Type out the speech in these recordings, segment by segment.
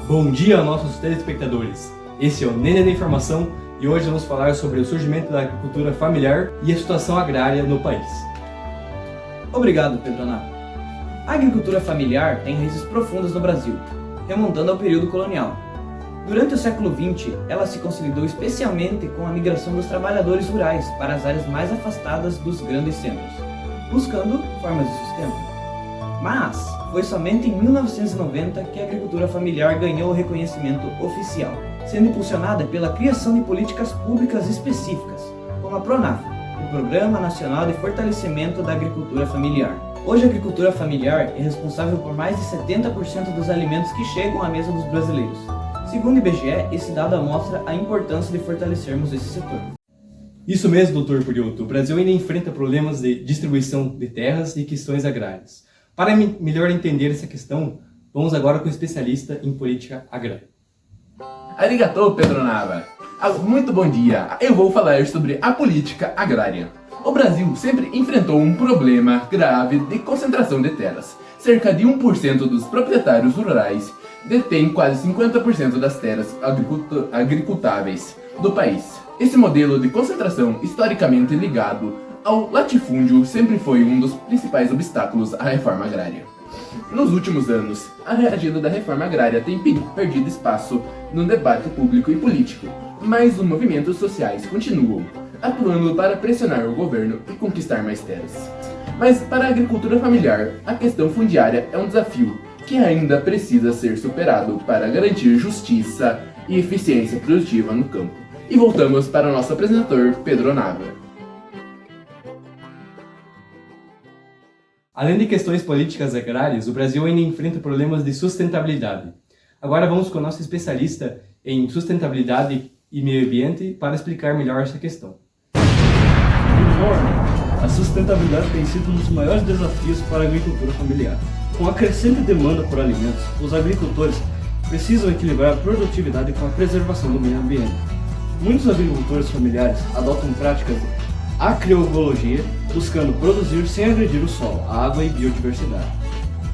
Bom dia, nossos telespectadores! Esse é o Nenê da Informação e hoje vamos falar sobre o surgimento da agricultura familiar e a situação agrária no país. Obrigado, Pedro Nato. A agricultura familiar tem raízes profundas no Brasil, remontando ao período colonial. Durante o século XX, ela se consolidou especialmente com a migração dos trabalhadores rurais para as áreas mais afastadas dos grandes centros, buscando formas de sustento. Mas foi somente em 1990 que a agricultura familiar ganhou o reconhecimento oficial, sendo impulsionada pela criação de políticas públicas específicas, como a PRONAF, o Programa Nacional de Fortalecimento da Agricultura Familiar. Hoje a agricultura familiar é responsável por mais de 70% dos alimentos que chegam à mesa dos brasileiros. Segundo o IBGE, esse dado mostra a importância de fortalecermos esse setor. Isso mesmo, Dr. Purioto. O Brasil ainda enfrenta problemas de distribuição de terras e questões agrárias. Para melhor entender essa questão, vamos agora com o especialista em política agrária. Arigatou, Pedro Nava. Muito bom dia. Eu vou falar sobre a política agrária. O Brasil sempre enfrentou um problema grave de concentração de terras. Cerca de 1% dos proprietários rurais detêm quase 50% das terras agricultáveis do país. Esse modelo de concentração, historicamente ligado ao latifúndio, sempre foi um dos principais obstáculos à reforma agrária. Nos últimos anos, a agenda da reforma agrária tem perdido espaço no debate público e político, mas os movimentos sociais continuam atuando para pressionar o governo e conquistar mais terras. Mas para a agricultura familiar, a questão fundiária é um desafio que ainda precisa ser superado para garantir justiça e eficiência produtiva no campo. E voltamos para o nosso apresentador, Pedro Nava. Além de questões políticas agrárias, o Brasil ainda enfrenta problemas de sustentabilidade. Agora vamos com o nosso especialista em sustentabilidade e meio ambiente para explicar melhor essa questão. A sustentabilidade tem sido um dos maiores desafios para a agricultura familiar. Com a crescente demanda por alimentos, os agricultores precisam equilibrar a produtividade com a preservação do meio ambiente. Muitos agricultores familiares adotam práticas de agroecologia, buscando produzir sem agredir o solo, a água e biodiversidade.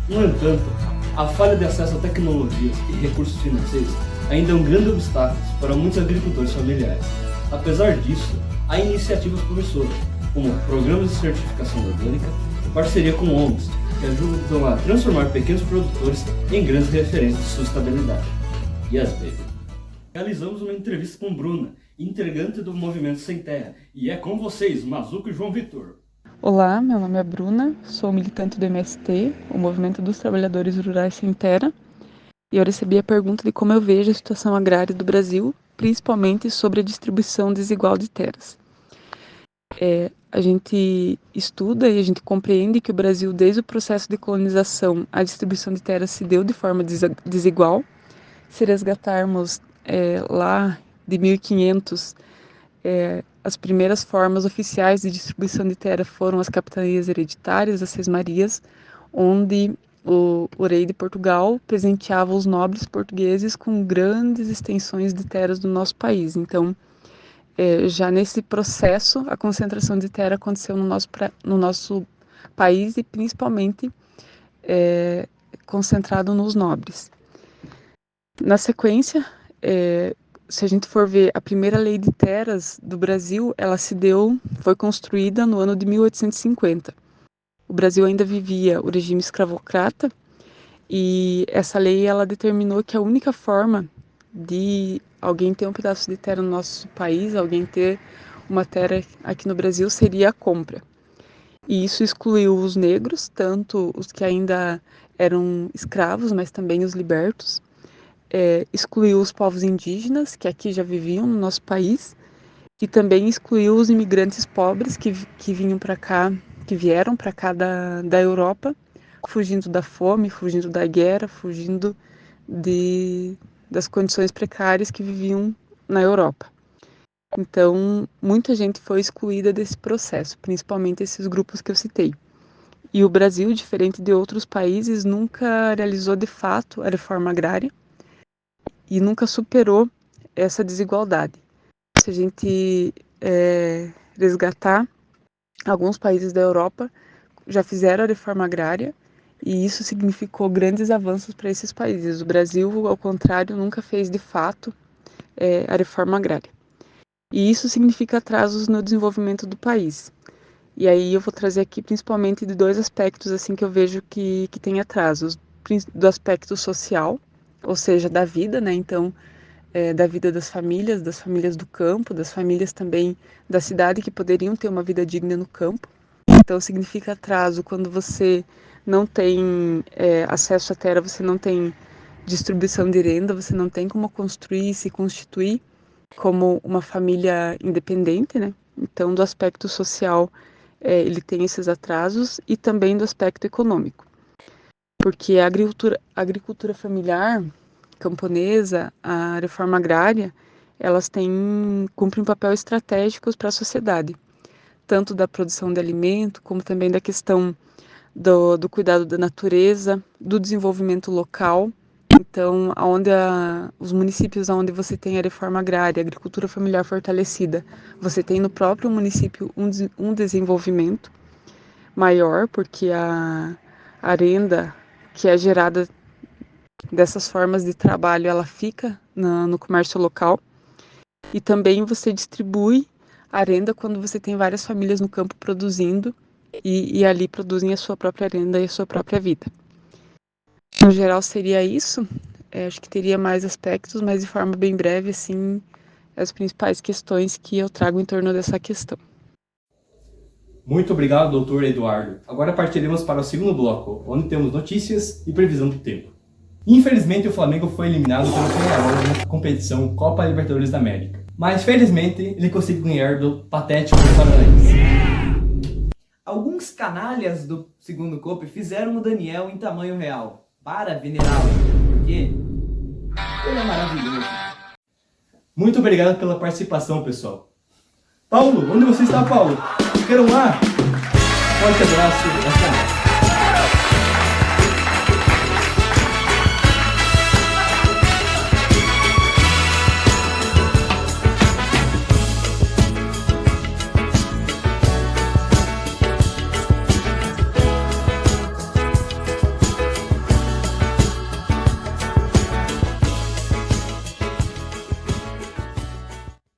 No entanto, a falha de acesso a tecnologias e recursos financeiros ainda é um grande obstáculo para muitos agricultores familiares. Apesar disso, há iniciativas promissoras, como programas de certificação orgânica e parceria com ONGs, que ajudam a transformar pequenos produtores em grandes referências de sustentabilidade. Yes, baby! Realizamos uma entrevista com Bruna, integrante do Movimento Sem Terra, e é com vocês, Mazuco e João Vitor. Olá, meu nome é Bruna, sou militante do MST, o Movimento dos Trabalhadores Rurais Sem Terra, e eu recebi a pergunta de como eu vejo a situação agrária do Brasil, principalmente sobre a distribuição desigual de terras. A gente estuda e a gente compreende que o Brasil, desde o processo de colonização, a distribuição de terras se deu de forma desigual. Se resgatarmos lá de 1500, as primeiras formas oficiais de distribuição de terra foram as capitanias hereditárias, as sesmarias, onde o rei de Portugal presenteava os nobres portugueses com grandes extensões de terras do nosso país. Então, já nesse processo, a concentração de terra aconteceu no nosso país e principalmente concentrado nos nobres. Na sequência, se a gente for ver a primeira lei de terras do Brasil, ela foi construída no ano de 1850. O Brasil ainda vivia o regime escravocrata e essa lei ela determinou que a única forma de alguém ter um pedaço de terra no nosso país, alguém ter uma terra aqui no Brasil, seria a compra. E isso excluiu os negros, tanto os que ainda eram escravos, mas também os libertos. Excluiu os povos indígenas, que aqui já viviam no nosso país, e também excluiu os imigrantes pobres que vinham para cá, que vieram para cá da Europa, fugindo da fome, fugindo da guerra, fugindo das condições precárias que viviam na Europa. Então, muita gente foi excluída desse processo, principalmente esses grupos que eu citei. E o Brasil, diferente de outros países, nunca realizou de fato a reforma agrária e nunca superou essa desigualdade. Se a gente resgatar, alguns países da Europa já fizeram a reforma agrária e isso significou grandes avanços para esses países. O Brasil, ao contrário, nunca fez de fato a reforma agrária. E isso significa atrasos no desenvolvimento do país. E aí eu vou trazer aqui principalmente de dois aspectos assim que eu vejo que tem atrasos. Do aspecto social, ou seja, da vida, né? Então, da vida das famílias do campo, das famílias também da cidade que poderiam ter uma vida digna no campo. Então, significa atraso quando você não tem acesso à terra, você não tem distribuição de renda, você não tem como construir e se constituir como uma família independente, né? Então, do aspecto social, ele tem esses atrasos e também do aspecto econômico. Porque a agricultura familiar, camponesa, a reforma agrária, elas cumprem um papel estratégico para a sociedade, tanto da produção de alimento, como também da questão do cuidado da natureza, do desenvolvimento local. Então, os municípios onde você tem a reforma agrária, a agricultura familiar fortalecida, você tem no próprio município um desenvolvimento maior, porque a renda que é gerada dessas formas de trabalho, ela fica no comércio local. E também você distribui a renda quando você tem várias famílias no campo produzindo e ali produzem a sua própria renda e a sua própria vida. No geral seria isso. Acho que teria mais aspectos, mas de forma bem breve, assim, as principais questões que eu trago em torno dessa questão. Muito obrigado, doutor Eduardo. Agora partiremos para o segundo bloco, onde temos notícias e previsão do tempo. Infelizmente, o Flamengo foi eliminado pelo Peñarol na competição Copa Libertadores da América. Mas, felizmente, ele conseguiu ganhar do patético Paranaense. Alguns canalhas do segundo COP fizeram o Daniel em tamanho real, para venerá-lo, porque ele é maravilhoso. Muito obrigado pela participação, pessoal. Paulo, onde você está, Paulo? Quero lá! Forte abraço, até mais.